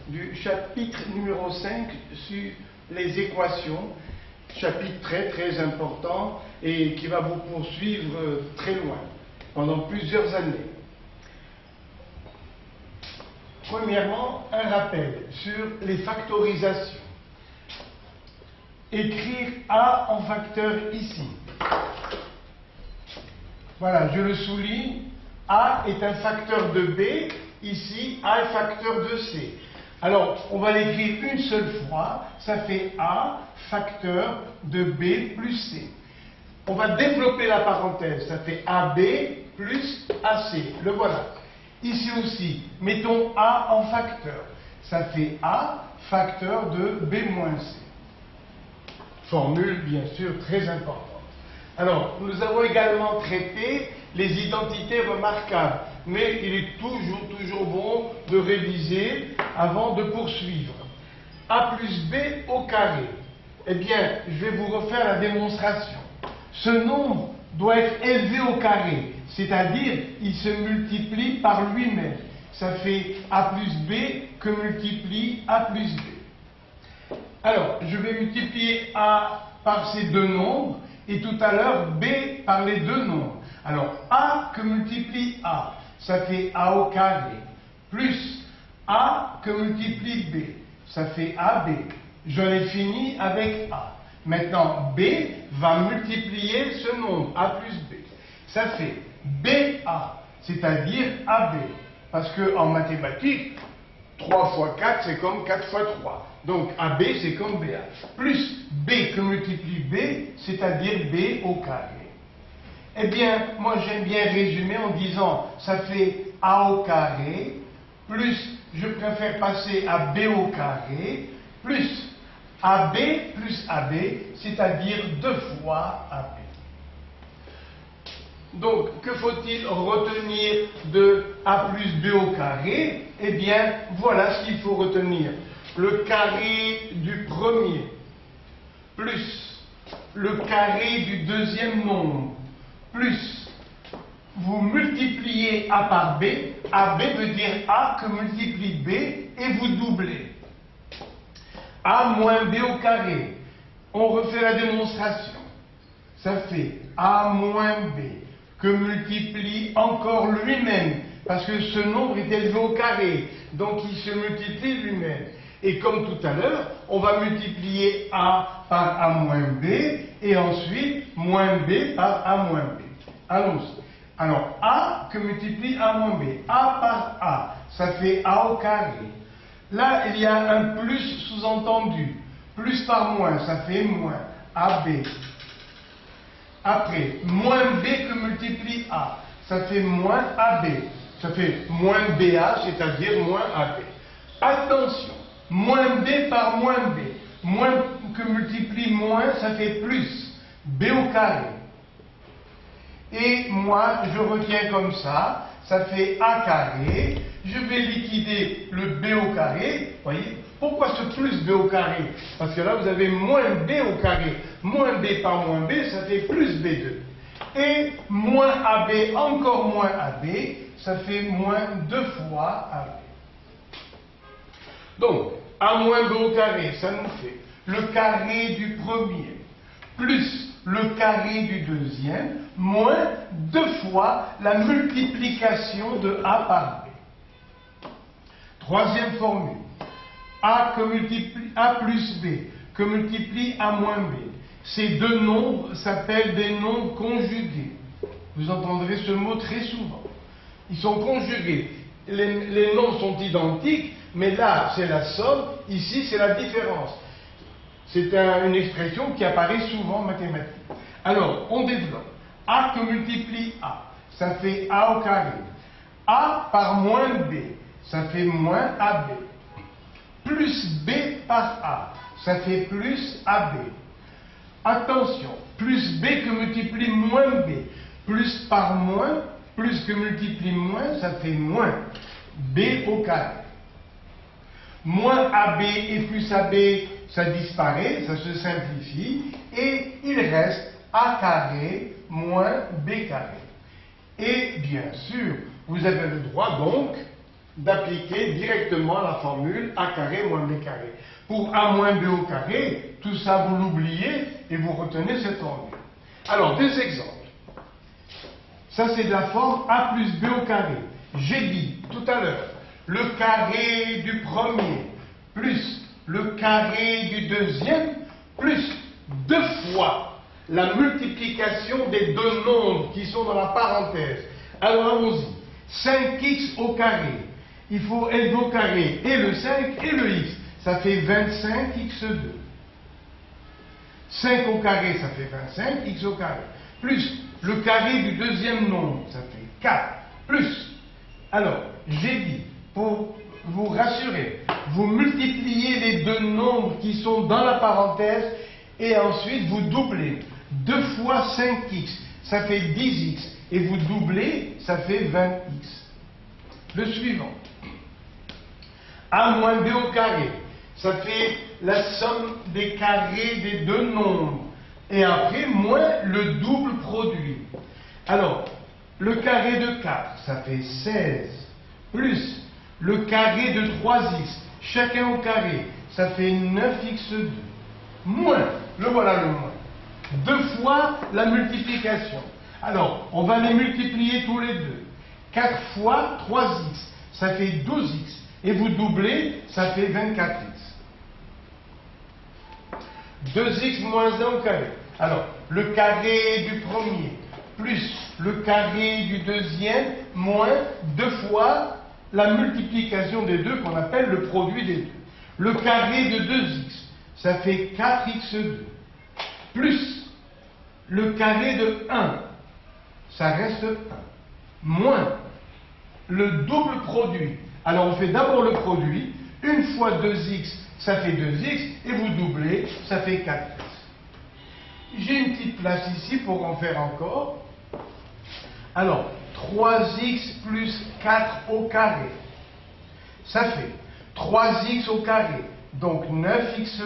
du chapitre numéro 5 sur les équations, chapitre très important et qui va vous poursuivre très loin, pendant plusieurs années. Premièrement, un rappel sur les factorisations. Écrire A en facteur ici. Voilà, je le souligne, A est un facteur de B, ici A est facteur de C. Alors, on va l'écrire une seule fois, ça fait A facteur de B plus C. On va développer la parenthèse, ça fait AB plus AC, le voilà. Ici aussi, mettons A en facteur, ça fait A facteur de B moins C. Formule, bien sûr, très importante. Alors, nous avons également traité les identités remarquables, mais il est toujours bon de réviser avant de poursuivre. A plus B au carré. Eh bien, je vais vous refaire la démonstration. Ce nombre doit être élevé au carré, c'est-à-dire il se multiplie par lui-même. Ça fait A plus B que multiplie A plus B. Alors, je vais multiplier A par ces deux nombres et tout à l'heure B par les deux nombres. Alors, A que multiplie A, ça fait A au carré, plus A que multiplie B, ça fait AB. J'en ai fini avec A. Maintenant, B va multiplier ce nombre, A plus B. Ça fait BA, c'est-à-dire AB. Parce qu'en mathématiques, 3 fois 4, c'est comme 4 fois 3. Donc, AB, c'est comme BA. Plus B que multiplie B, c'est-à-dire B au carré. Eh bien, moi, j'aime bien résumer en disant, ça fait A au carré, plus, je préfère passer à B au carré, plus AB plus AB, c'est-à-dire 2 fois AB. Donc, que faut-il retenir de A plus B au carré? Eh bien, voilà ce qu'il faut retenir. Le carré du premier, plus le carré du deuxième nombre, plus vous multipliez A par B, AB veut dire A que multiplie B, et vous doublez. A moins B au carré. On refait la démonstration. Ça fait A moins B que multiplie encore lui-même, parce que ce nombre est élevé au carré, donc il se multiplie lui-même. Et comme tout à l'heure, on va multiplier A par A moins B, et ensuite moins B par A moins B. Allons-y. Alors, A que multiplie A moins B. A par A, ça fait A au carré. Là, il y a un plus sous-entendu. Plus par moins, ça fait moins. AB. Après, moins B que multiplie A, ça fait moins AB. Ça fait moins BA, c'est-à-dire moins AB. Attention, moins B par moins B. Moins que multiplie moins, ça fait plus. B au carré. Et moi, je retiens comme ça fait A carré. Je vais liquider le B au carré. Voyez, pourquoi ce plus B au carré? Parce que là, vous avez moins B au carré. Moins B par moins B, ça fait plus B2. Et moins AB, encore moins AB, ça fait moins 2 fois AB. Donc, A moins B au carré, ça nous fait le carré du premier, plus le carré du deuxième, moins 2 fois la multiplication de A par B. Troisième formule, A plus B que multiplie A moins B. Ces deux nombres s'appellent des nombres conjugués. Vous entendrez ce mot très souvent. Ils sont conjugués. Les nombres sont identiques, mais là, c'est la somme, ici, c'est la différence. C'est une expression qui apparaît souvent en mathématiques. Alors, on développe. A que multiplie A, ça fait A au carré. A par moins B, ça fait moins AB. Plus B par A, ça fait plus AB. Attention, plus B que multiplie moins B. Plus par moins, plus que multiplie moins, ça fait moins B au carré. Moins AB et plus AB, ça disparaît, ça se simplifie, et il reste A carré moins B carré. Et bien sûr, vous avez le droit donc d'appliquer directement la formule a carré moins b carré. Pour a moins b au carré, tout ça vous l'oubliez et vous retenez cette formule. Alors, deux exemples. Ça, c'est de la forme a plus b au carré. J'ai dit tout à l'heure, le carré du premier plus le carré du deuxième plus 2 fois la multiplication des deux nombres qui sont dans la parenthèse. Alors, allons-y. 5x au carré. Il faut élever au carré et le 5 et le x. Ça fait 25x2. 5 au carré, ça fait 25, x au carré. Plus le carré du deuxième nombre, ça fait 4. Plus, alors, j'ai dit, pour vous rassurer, vous multipliez les deux nombres qui sont dans la parenthèse et ensuite vous doublez. 2 fois 5x, ça fait 10x. Et vous doublez, ça fait 20x. Le suivant. A moins b au carré. Ça fait la somme des carrés des deux nombres. Et après, moins le double produit. Alors, le carré de 4, ça fait 16. Plus le carré de 3x, chacun au carré, ça fait 9x2. Moins, le voilà le moins. 2 fois la multiplication. Alors, on va les multiplier tous les deux. 4 fois 3x, ça fait 12x. Et vous doublez, ça fait 24x. 2x moins 1 au carré. Alors, le carré du premier plus le carré du deuxième moins 2 fois la multiplication des deux qu'on appelle le produit des deux. Le carré de 2x, ça fait 4x2. Plus le carré de 1, ça reste 1. Moins le double produit. Alors on fait d'abord le produit. 1 fois 2x, ça fait 2x. Et vous doublez, ça fait 4x. J'ai une petite place ici pour en faire encore. Alors, 3x plus 4 au carré. Ça fait 3x au carré. Donc 9x2.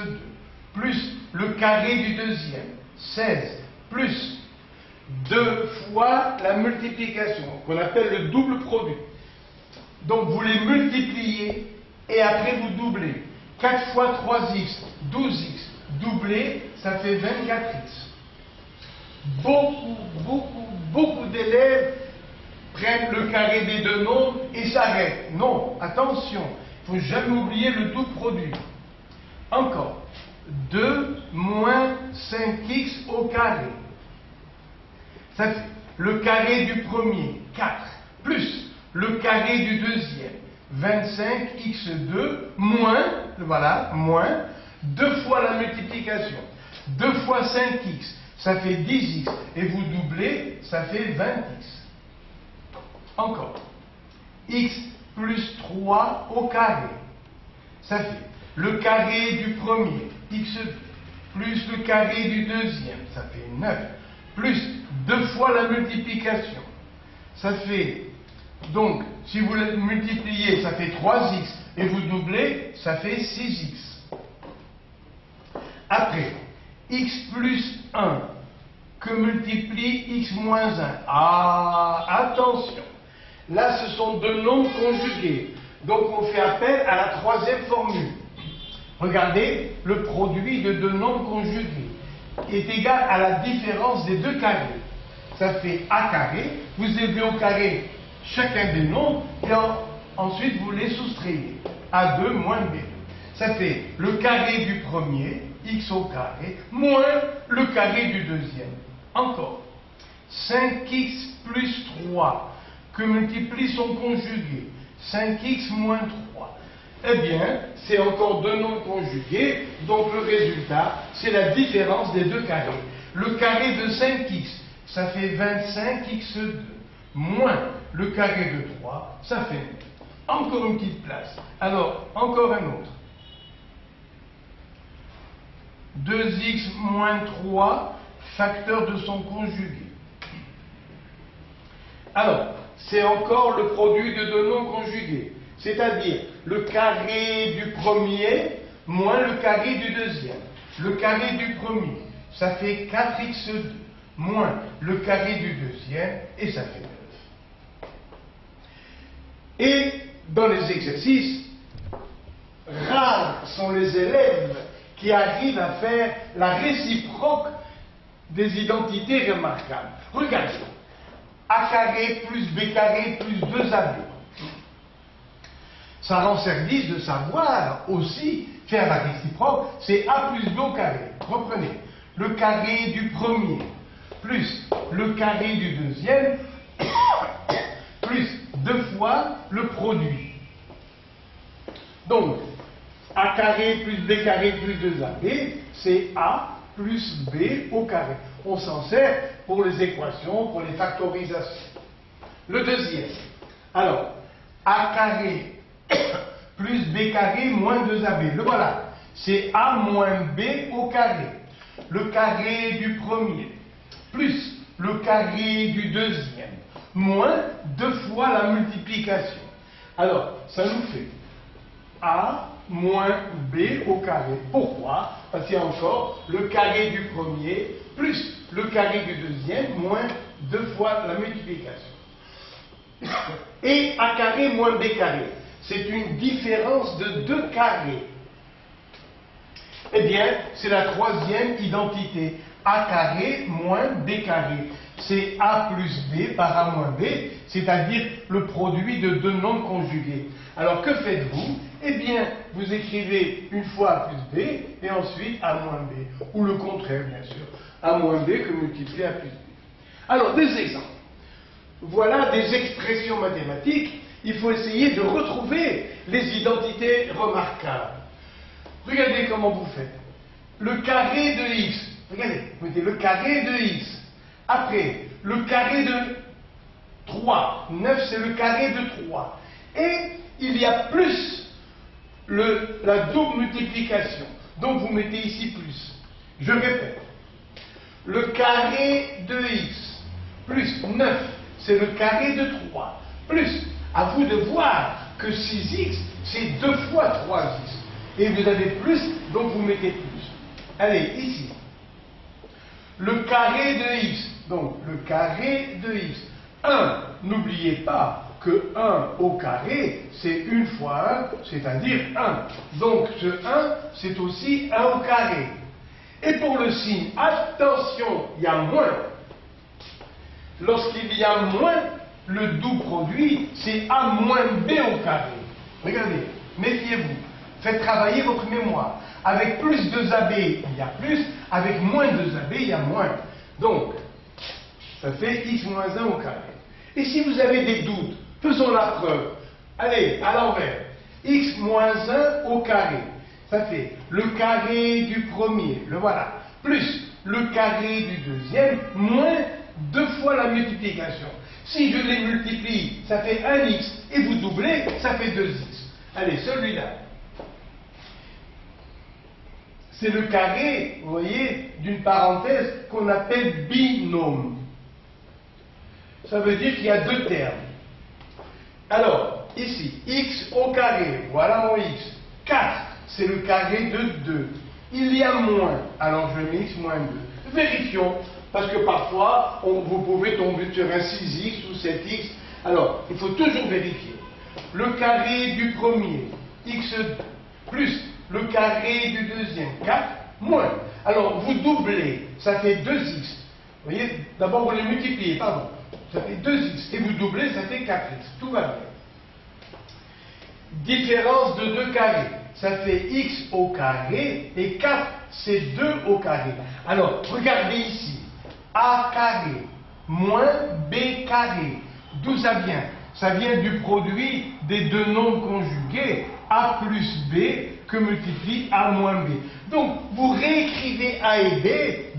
Plus le carré du deuxième. 16. Plus 2 fois la multiplication, qu'on appelle le double produit. Donc vous les multipliez et après vous doublez. 4 fois 3x, 12x, doublé, ça fait 24x. Beaucoup d'élèves prennent le carré des deux nombres et s'arrêtent. Non, attention, il ne faut jamais oublier le double produit. Encore, 2 moins 5x au carré. Ça fait le carré du premier, 4, plus le carré du deuxième, 25x2, moins, voilà, moins, 2 fois la multiplication, 2 fois 5x, ça fait 10x, et vous doublez, ça fait 20x. Encore, x plus 3 au carré, ça fait le carré du premier, x2, plus le carré du deuxième, ça fait 9, plus 2 fois la multiplication, ça fait, donc, si vous le multipliez, ça fait 3x, et vous doublez, ça fait 6x. Après, x plus 1, que multiplie x moins 1. Ah, attention, là ce sont deux nombres conjugués, donc on fait appel à la troisième formule. Regardez, le produit de deux nombres conjugués est égal à la différence des deux carrés. Ça fait a carré, vous élevez au carré chacun des nombres, et ensuite vous les soustrayez. A2 moins B2. Ça fait le carré du premier, x au carré, moins le carré du deuxième. Encore. 5x plus 3, que multiplie son conjugué. 5x moins 3. Eh bien, c'est encore deux nombres conjugués, donc le résultat, c'est la différence des deux carrés. Le carré de 5x, ça fait 25x2, moins le carré de 3, ça fait 9. Encore une petite place. Alors, encore un autre. 2x moins 3, facteur de son conjugué. Alors, c'est encore le produit de deux nombres conjugués. C'est-à-dire le carré du premier moins le carré du deuxième. Le carré du premier, ça fait 4x2, moins le carré du deuxième, et ça fait 9. Et dans les exercices, rares sont les élèves qui arrivent à faire la réciproque des identités remarquables. Regardez, a carré plus b carré plus 2ab. Ça rend service de savoir aussi faire la réciproque, c'est a plus b au carré. Reprenez, le carré du premier plus le carré du deuxième plus 2 fois le produit. Donc, a carré plus b carré plus 2ab, c'est a plus b au carré. On s'en sert pour les équations, pour les factorisations. Le deuxième, alors, a carré plus b carré moins 2ab, le voilà, c'est a moins b au carré. Le carré du premier plus le carré du deuxième moins 2 fois la multiplication. Alors, ça nous fait a moins b au carré. Pourquoi? Parce qu'il y a encore le carré du premier plus le carré du deuxième moins 2 fois la multiplication. Et a carré moins b carré, c'est une différence de 2 carrés. Eh bien, c'est la troisième identité. A carré moins b carré. C'est a plus b par a moins b, c'est-à-dire le produit de deux nombres conjugués. Alors que faites-vous? Eh bien, vous écrivez une fois a plus b et ensuite a moins b. Ou le contraire, bien sûr. A moins b que multiplié a plus b. Alors, des exemples. Voilà des expressions mathématiques. Il faut essayer de retrouver les identités remarquables. Regardez comment vous faites. Le carré de x. Regardez, vous mettez le carré de x. Après, le carré de 3. 9, c'est le carré de 3. Et il y a plus la double multiplication. Donc vous mettez ici plus. Je répète. Le carré de x plus 9, c'est le carré de 3. Plus, à vous de voir que 6x, c'est 2 fois 3x. Et vous avez plus, donc vous mettez plus. Allez, ici. Le carré de x. Donc, le carré de x. 1, n'oubliez pas que 1 au carré, c'est 1 fois 1, c'est-à-dire 1. Donc, ce 1, c'est aussi 1 au carré. Et pour le signe, attention, il y a moins. Lorsqu'il y a moins, le doux produit, c'est a moins b au carré. Regardez, méfiez-vous. Faites travailler votre mémoire. Avec plus 2ab, il y a plus. Avec moins 2ab, il y a moins. Donc, ça fait x moins 1 au carré. Et si vous avez des doutes, faisons la preuve. Allez, à l'envers. X moins 1 au carré. Ça fait le carré du premier, le voilà, plus le carré du deuxième, moins 2 fois la multiplication. Si je les multiplie, ça fait 1x, et vous doublez, ça fait 2x. Allez, celui-là. C'est le carré, vous voyez, d'une parenthèse qu'on appelle binôme. Ça veut dire qu'il y a deux termes. Alors, ici, x au carré, voilà mon x. 4, c'est le carré de 2. Il y a moins, alors je mets x moins 2. Vérifions, parce que parfois, vous pouvez tomber sur un 6x ou 7x. Alors, il faut toujours vérifier. Le carré du premier, x plus le carré du deuxième, 4, moins. Alors, vous doublez, ça fait 2x. Vous voyez, d'abord vous les multipliez, pardon. Ça fait 2x. Et vous doublez, ça fait 4x. Tout va bien. Différence de 2 carrés. Ça fait x au carré, et 4, c'est 2 au carré. Alors, regardez ici. A carré moins b carré. D'où ça vient? Ça vient du produit des deux nombres conjugués, a plus b, que multiplie a moins b. Donc, vous réécrivez a et b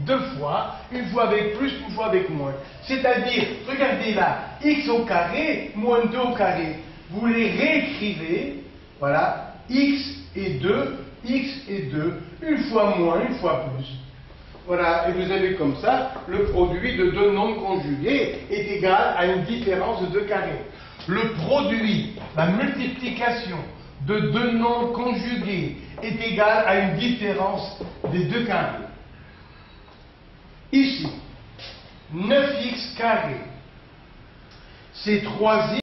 deux fois, une fois avec plus, une fois avec moins. C'est-à-dire, regardez là, x au carré, moins 2 au carré. Vous les réécrivez, voilà, x et 2, une fois moins, une fois plus. Voilà, et vous avez comme ça, le produit de deux nombres conjugués est égal à une différence de 2 carrés. Le produit, la multiplication de deux nombres conjugués est égal à une différence des 2 carrés. Ici, 9x carré, c'est 3x.